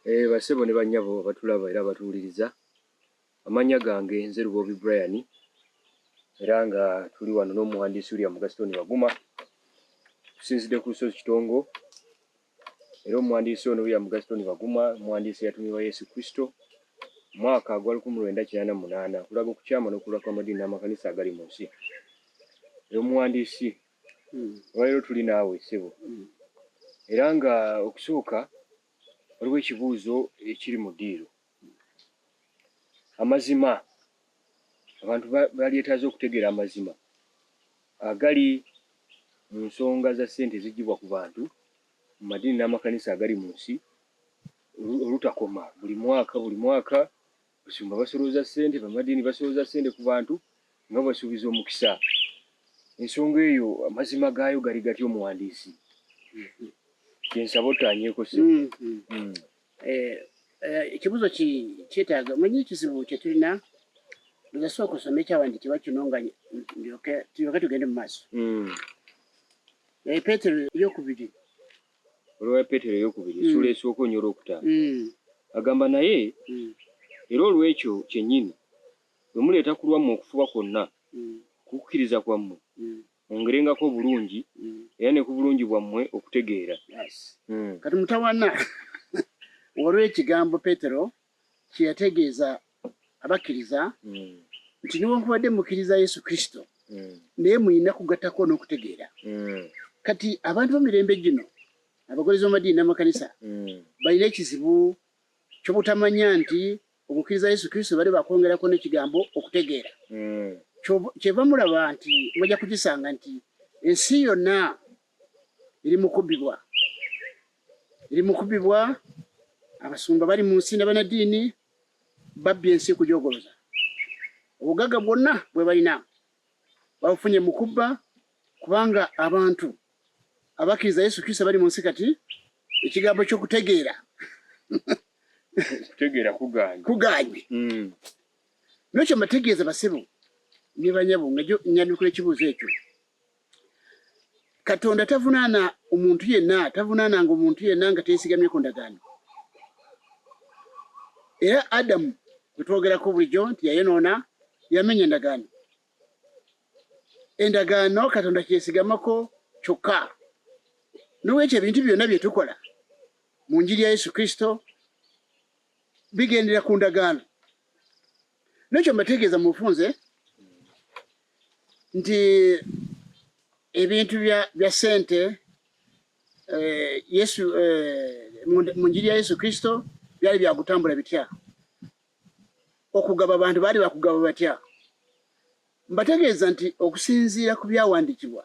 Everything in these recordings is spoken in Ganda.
Basebo ne banyabo batulaba era batuwuliriza. Amanya gange nze Lubobi Brian era nga tuli wano n'omuwandiisi William Gaston Baguma tusinzidde ku Lusozi Kitongo era omuwandiisi ono William Gaston Baguma muwandiisi yatumibwa Yesu Kristo mwaka gwa 1988 kulaga ku kyama n'okula kw'amadini n'amakanisa agali mu nsi. Omuwandiisi olwaleero tuli naawe ssebo era nga okusooka waliwo ekibuuzo ekiri mu ddiiro. Amazima abantu balyetaaze okutegeera amazima agali mu nsonga za ssente ezigibwa ku bantu mu madini n'amakanisa agali mu nsi olutakoma. Buli mwaka basumba basolooza ssente, bamadini basolooza ssente ku bantu nga basuubiza omukisa. Ensonga eyo amazima gaayo gali gatya omuwandiisi? Kyensaba otanyeeko se. Ekibuuzo kyetaaga omanyi ekizibu kye tulina ngasooka osome ekyawandiikibwa kino nga tulyoke tugende mu maaso. Peetero eyokubiri. Olwa Peetero eyokubiri essula esooka onyola okutaano. Agamba naye era olw'ekyo kyennyini bwe muleeta ku lwammwe okufuba kwonna kukkiriza kwammwe ongerengako obulungi era ne ku bulungi bwammwe okutegeera. Kati mutawana olw'ekigambo Peetero kye yategeeza abakkiriza nti newankubadde mukkiriza Yesu Kristo naye muyina kugattako n'okutegeera. Kati abantu b'emirembe gino abagolezi b'amadini n'amakanisa balina ekizibu ky'obutamanya nti okukkiriza Yesu Kristo bali bakwongerako n'ekigambo okutegeera. Kyeva mulaba nti mujja kugisanga nti ensi yonna eri mu kubbibwa, abasumba bali mu nsi n'abannaddiini babbye ensi kugyogoloza. Obugagga bwonna bwe balina babufunye mu kubba, kubanga abantu abakkiriza Yesu Kristo bali mu nsi kati ekigambo ky'okutegeera kutegeera kuganye. N'ekyo mbategeeza basebo ne banyabo nga nyandikula ekibuuzo ekyo. Katonda tavunaananga omuntu yenna nga teesigamye ku ndagaano. Era Adamu gwe twogerako bulijjo nti yayonoona yamenya endagaano. Endagaano Katonda kyesigamako kyokka. N'olwekyo ebintu byonna bye tukola mu njiri ya Yesu Kristo bigendera ku ndagaano. N'ekyo mbategeeza mu bufunze nti ebintu bya ssente mu njiri ya Yesu Kristo byali byakutambula bitya? Okugaba abantu baali bakugaba batya? Mbategeeza nti okusinziira ku byawandiikibwa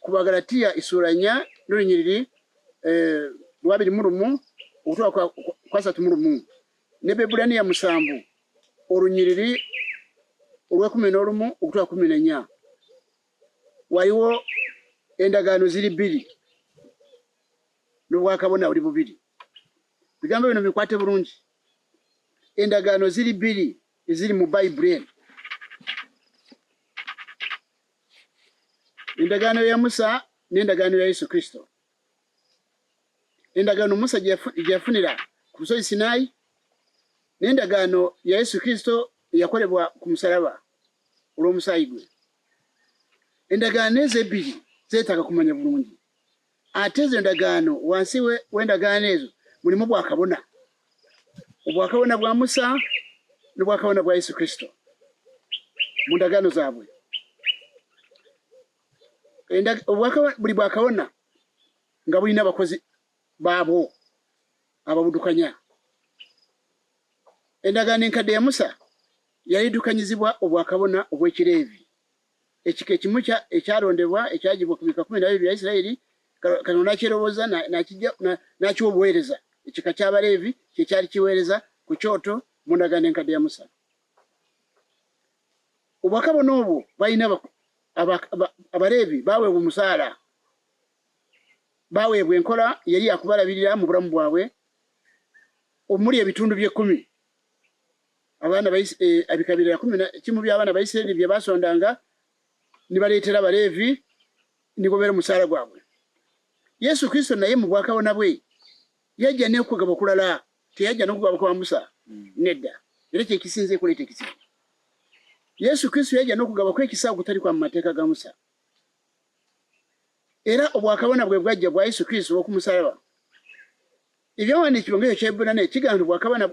ku Bagalatiya essula 4 n'olunyiriri 21 okutuuka kwa 31 ne Bebulaniya 7 olunyiriri olw'11 okutuuka 14 waliwo endagaano ziri 2 n'obwakabona buli bubiri. Bigambo bino bikwate bulungi. Endagaano ziri 2 eziri mu Bayibuli. Endagaano ya Musa n'endagaano ya Yesu Kristo. Endagaano Musa gye yafunira ku lusozi Sinaayi n'endagaano ya Yesu Kristo yakolebwa ku musalaba olw'omusaayi gwe. Endagaano ezo 2 zeetaaga kumanya bulungi. Ate ezo endagaano wansi w'endagaano ezo mulimu bwakabona. Obwakabona bwa Musa n'obwakabona bwa Yesu Kristo mu ndagaano zaabwe. Buli bwakabona nga bulina abakozi baabwo ababudukanya. Endagaano enkadde ya Musa yalidukanyizibwa obwakabona obw'Ekireevi. Ekika ekimu ekyalondebwa ekyagibwa ku bika 12 bya Isirayiri Katonda n'akyeroboza n'akiwa obuweereza. Ekika ky'Abaleevi kye kyali kiweereza ku kyoto mu ndagaano enkadde ya Musa. Obwakabona obwo balina Abaleevi baweebwa omusaala, baweebwa enkola yali yakubalabirira mu bulamu bwabwe omuli ebitundu bye10. Abaana ebikabira 11 by'abaana ba Isirayiri bye basondanga ne baleetera Abaleevi ne gobeera omusaala gwabwe. Yesu Kristo naye mu bwakabona bwe yajja n'okugaba okulala teyajja n'okugaba kwa Musa nedda era kyekisinze kuleeta ekizibu. Yesu Kristo yajja n'okugaba kw'ekisa okutali kwa mu mateeka ga Musa. Era obwakabona bwe bwajja bwa Yesu Kristo w'okumusalaba. Ebyawandiikibwa ng'ekyo ky'Ebbulaniya kigamba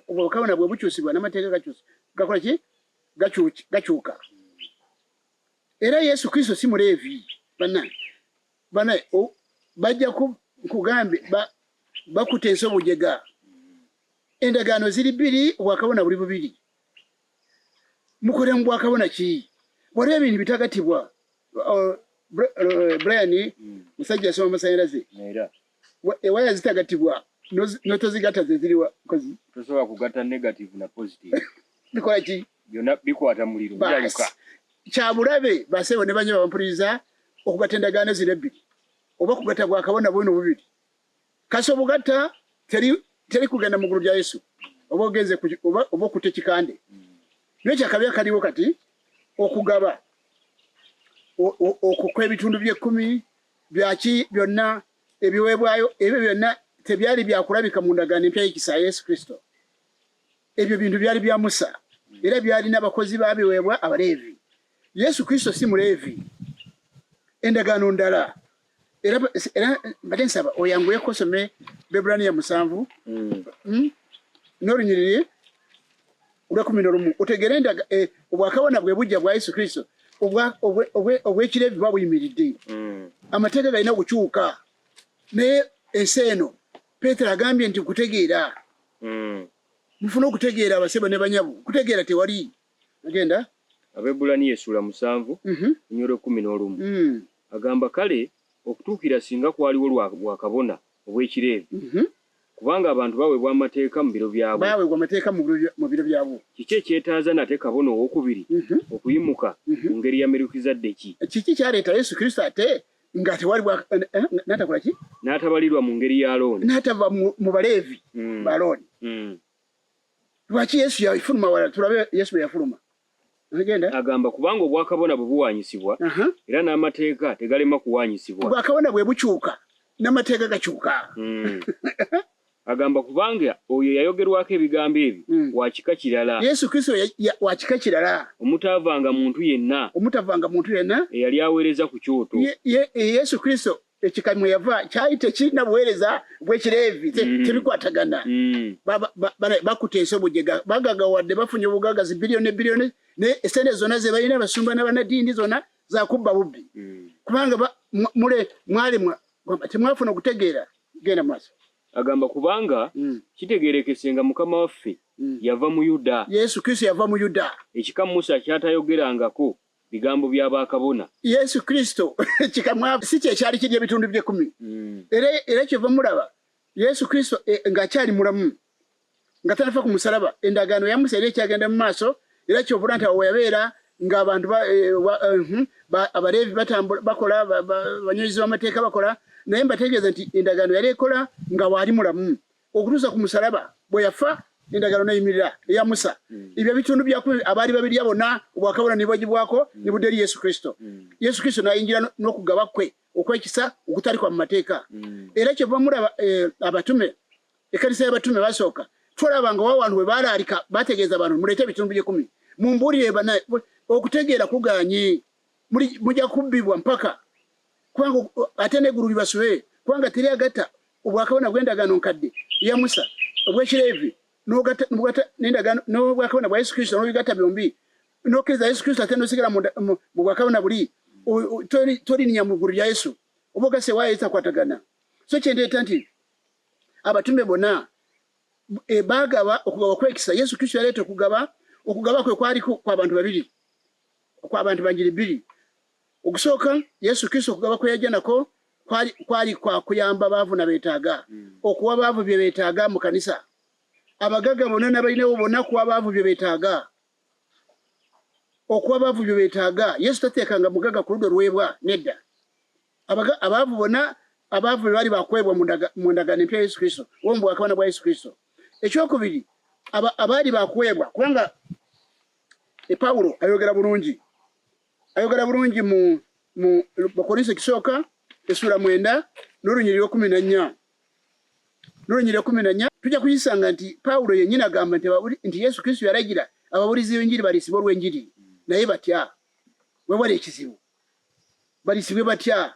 obwakabona bwe bukyusibwa n'amateeka gakola ki? Gakyuka. Era Yesu Kristo si muleevi bana bajja kugambe bakuteesa obujega. Endagaano ziri bbiri, obwakabona buli bubiri. Mukole mu bwakabona ki? Waliwo ebintu bitagatibwa. Brian musajja asoma amasannyalaze ewaya zitagatibwa notozigatta ze ziriwa kozi tosobola kugatta negative na positive bikola ki? Byonna bikwata muliro byaluka. Kyabulabe basebo ne banywa bampuliriza okugatta endagaano zino ebbiri oba kugatta bwakabona bwino bubiri. Kasi obugatta teri kugenda mu ggulu lya Yesu oba ogenze oba okutte kikande. Naye kyakabi akaliwo kati okugaba okukwa ebitundu bye-10 byaki byonna ebiweebwayo ebyo byonna tebyali byakulabika mu ndagaano empya y'ekisa Yesu Kristo. Ebyo bintu byali bya Musa era byali n'abakozi baabiweebwa Abaleevi. Yesu Kristo si muleevi. Endagaano ndala era mbadde nsaba oyanguyeko osome Ebbulaniya 7 n'olunyiriri olw'ekumi otegere obwakabona bwe bujja bwa Yesu Kristo obw'ekireevi bwa buyimiridde. Amateeka galina okukyuka naye ensi eno Peetero agambye nti kutegeera mufuna okutegeera abasebo ne banyabu kutegeera tewali agenda Abebbulaniya 7 nnyolo 11 agamba kale okutuukira singa kwaliwo bwakabona obw'ekireevi kubanga abantu baweebwa amateeka mu biro byabwe kiki ekyetaaza nate kabona owokubiri okuyimuka mu ngeri ya Merukizaddeeki? Kiki kyaleeta Yesu Kristo ate nga tewali n'atakola ki? N'atabalirwa mu ngeri ya Alooni, n'atava mu Baleevi ba Alooni. Lwaki Yesu yafuluma wala? Tulabe Yesu bwe yafuluma. Agamba kubanga obwakabona bwe buwaanyisibwa era n'amateeka tegalema kuwaanyisibwa. Obwakabona bwe bukyuka n'amateeka gakyuka. Agamba kubanga oyo yayogerwako ebigambo ebyo wa kika kirala. Yesu Kristo wa kika kirala. Omutavanga muntu yenna eyali aweereza ku kyoto. Yesu Kristo ekika mwe yava kyali tekirina buweereza bw'ekireevi tebikwatagana. Bakuteesa obujega bagagawadde bafunye obugagazi biliyoni ne esente zonna ze balina abasumba n'abannaddiini zonna za kubba bubbi. Kubanga temwafuna okutegeera genda maaso. Agamba kubanga kitegeerekese nga Mukama waffe yava mu Yuda. Yesu Kristo yava mu Yuda. Ekika Musa kyatayogerangako bigambo by'abakabona. Yesu Kristo ekika si kye kyali kirya ebitundu bye-10. Era kyeva mulaba Yesu Kristo ng'akyali mulamu nga tanafa ku musalaba. Endagaano ya Musa era ekyagenda mu maaso era kyovula nti awo yabeera ng'abantu Abaleevi batambula bakola banyweezi b'amateeka bakola. Naye mbategeeza nti endagaano yali ekola nga waali mulamu okutuusa ku musalaba bwe yafa endagaano n'eyimirira eya Musa. Ebyo ebitundu byakumi abaali babirya bonna obwakabona ne bwagibwako ne budde eri Yesu Kristo. Yesu Kristo n'ayingira n'okugaba kwe okwekisa okutali kwa mu mateeka. Era kyeva mulaba abatume ekkanisa y'abatume basooka tulaba nga wawantu bwe baalaalika bategeeza abantu muleete ebitundu bye-10 mumbuulire okutegeera kuganye mujja kubbibwa mpaka kubanga ate n'eggulu libasube kubanga teri agatta obwakabona bw'endagaano nkadde ya Musa obw'ekireevi n'obwakabona bwa Yesu Kristo n'obigatta byombi n'okkiriza Yesu Kristo ate n'osigala mu bwakabona buli tolinya mu ggulu lya Yesu oba ogase waayo etakwatagana. So kyendeeta nti abatume bonna baagaba okugaba kwekisa. Yesu Kristo yaleeta okugaba kwe kwali kw'abantu babiri kw'abantu banjiri bbiri. Okusooka Yesu Kristo okugaba kwe yajja nako kwali kwa kuyamba baavu na beetaaga okuwa baavu bye beetaaga mu kanisa. Abagaga bonna n'abalinawo bonna kuwa baavu bye beetaaga okuwa baavu bye beetaaga. Yesu tateekanga mugaga ku ludda luweebwa nedda. Abaavu bonna abaavu be baali bakwebwa mu ndagaano empya Yesu Kristo oba mu bwakabona bwa Yesu Kristo. Ekyokubiri abaali bakwebwa kubanga Pawulo ayogera bulungi mu Bakolinso ekisooka essula 9 n'olunyiriri 14 n'olunyiriri 14 tujja kuyisanga nti Pawulo yennyini agamba nti Yesu Kristo yalagira ababulizi b'enjiri balisibwe olw'enjiri naye batya wewali ekizibu balisibwe batya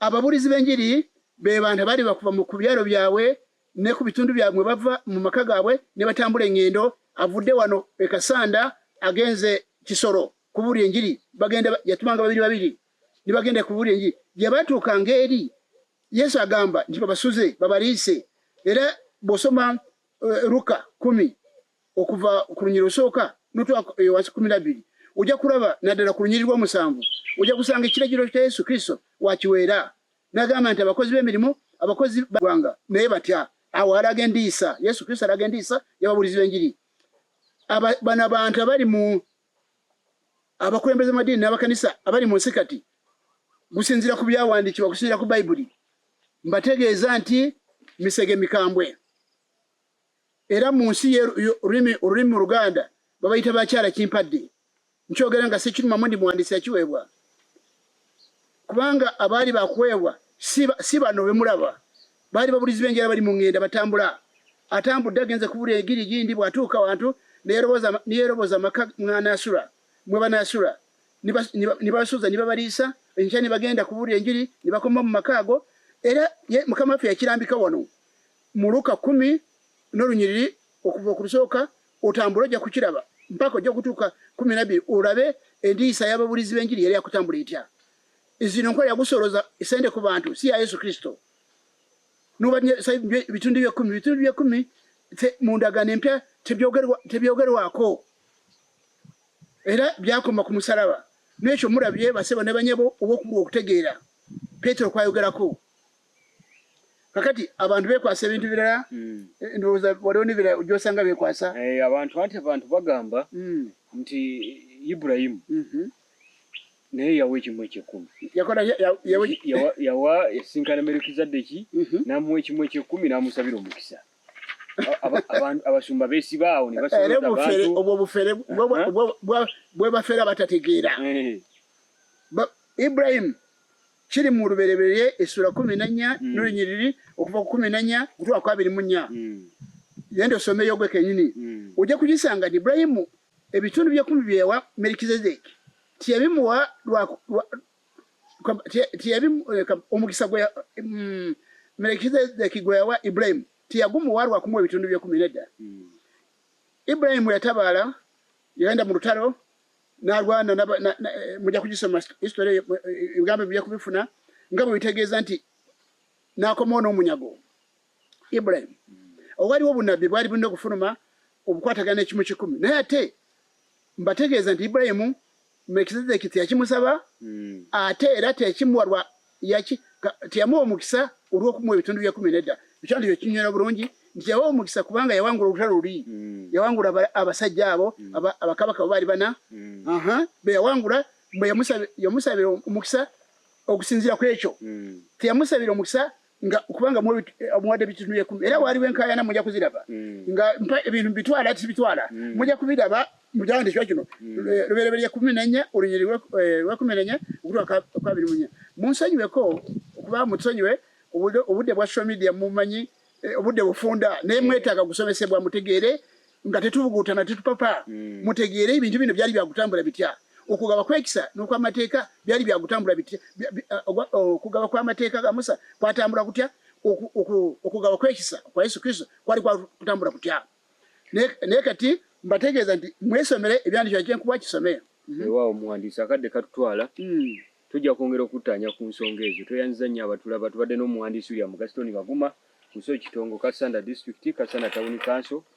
ababulizi b'enjiri be bantu bali bakuva mu kubyalo byabwe ne ku bitundu byabwe bava mu maka gaabwe ne batambula engendo avudde wano ekasanda agenze Kisoro kubuli enjiri bagenda yatumanga babiri ni bagenda kubuli enjiri yabatuuka ngeri Yesu agamba nti babasuze babaliise era bosoma Luka 10 okuva ku lunyiriri osooka n'otwa wansi 12 ojja kulaba naddala ku lunyiriri lw'omusanvu ojja kusanga ekiragiro kya Yesu Kristo wakiweera n'agamba nti abakozi b'emirimu abakozi bagwanga naye batya awo alaga endiisa Yesu Kristo alaga endiisa y'ababulizi b'enjiri bano abantu abali mu abakulembeze madini n'abakanisa abali mu nsi kati gusinzira ku byawandiikibwa gusinzira ku Bayibuli mbategeeza nti misege mikambwe era mu nsi olulimi Luganda babayita bakyala kimpadde nkyogera nga Ssekiruma Mundi muwandiisi yakiweebwa kubanga abaali bakuweebwa si bano bemulaba baali babulizi b'enjiri bali mu ngenda batambula atambudde agenze kubulya egiri gindi bwatuuka wantu neyeroboza amaka mwanasula mwe banasula nibasuza nibabaliisa enkya nibagenda kubulya enjiri nibakoma mu makaago era Mukama waffe yakirambika wano mu Luka 10 n'olunyiriri okuva ku lusooka otambula ojja kukiraba mpaka ojja kutuuka 12 olabe endiisa y'ababulizi b'enjiri yali yakutambula etya izino nkola yagusoloza esente ku bantu si ya Yesu Kristo bitundu bya 10 mu ndagaano empya tebyogerwako era byakoma ku musalaba n'ekyo mulabye baseba ne banyabo obw'okubwa okutegeera Petero kwayogerako kakati abantu bekwasa ebintu birala ndowooza waliwo n'ebirala ojosanga bekwasa abantu bagamba nti Ibulayimu naye yawa ekimu eky'ekkumi yawa esinkana Merukizadeki n'amuwa ekimu eky'ekkumi n'amusabira omukisa abasumba beesibaawo ne basobola abantu obwo bufere bwe bafera batategeera Ibulayimu kiri mu lubereberye essula 14 n'olunyiriri okuva ku 14 kutuuka ku 24 yenda osomeyo gwe kennyini ojja kugisanga nti Ibulayimu ebitundu bya 10 byewa Merukizadeki tiyabimuwa omukisa gwe Merukizadeki gwe yawa Ibulayimu tiyagumuwa lwa kumuwa ebitundu bya 10 nedda Ibulayimu yatabaala yagenda mu lutalo n'alwana mujja kugisoma history ebigambo bijja kubifuna nga bwe bitegeeza nti n'akomawo n'omunyago Ibulayimu owaliwo obunabbi bwali bulina okufuluma obukwatagana ekimu 10 naye ate mbategeeza nti Ibulayimu Merukizadeki teyakimusaba ate era teyakimuwa tiyamuwa omukisa olw'okumuwa ebitundu bya 10 nedda ekyandi kyo kinywera bulungi nti yawa omukisa kubanga yawangula olutalo luli yawangula abasajja abo abakabaka baali bana be yawangula bwe yamusabira omukisa okusinziira ku ekyo teyamusabira omukisa nga kubanga amuwadde ebitundu bya 10 era waliwo enkaayana mujja kuziraba nga ebintu bitwala tibitwala mujja kubiraba mukiwandiikibwa kino lubereberye 14 olunyiriri lwa 14 okutuuka ku 24 munsonyiweko okuba mutusonyiwe obudde bwa social media mumanyi obudde bufunda naye mwetaaga gusomesebwa mutegeere nga tetubuguutana tetupapa mutegeere ebintu bino byali byagutambula bitya okugaba kwekisa n'okwamateeka byali byagutambula bitya okugaba kw'amateeka ga Musa kwatambula kutya okugaba kwekisa kwa Yesu Kristo kwali kwatambula kutya naye kati mbategeeza nti mwesomere ebyandikibwa kyenkuba kisomere ewaawo omuwandiisi akadde katutwala tujja kwongera okuttaanya ku nsonga ezo tweyanziza nnyo abatulaba tubadde n'omuwandiisi William Gaston Baguma ku Kitongo Kasanda District Kasanda Town Council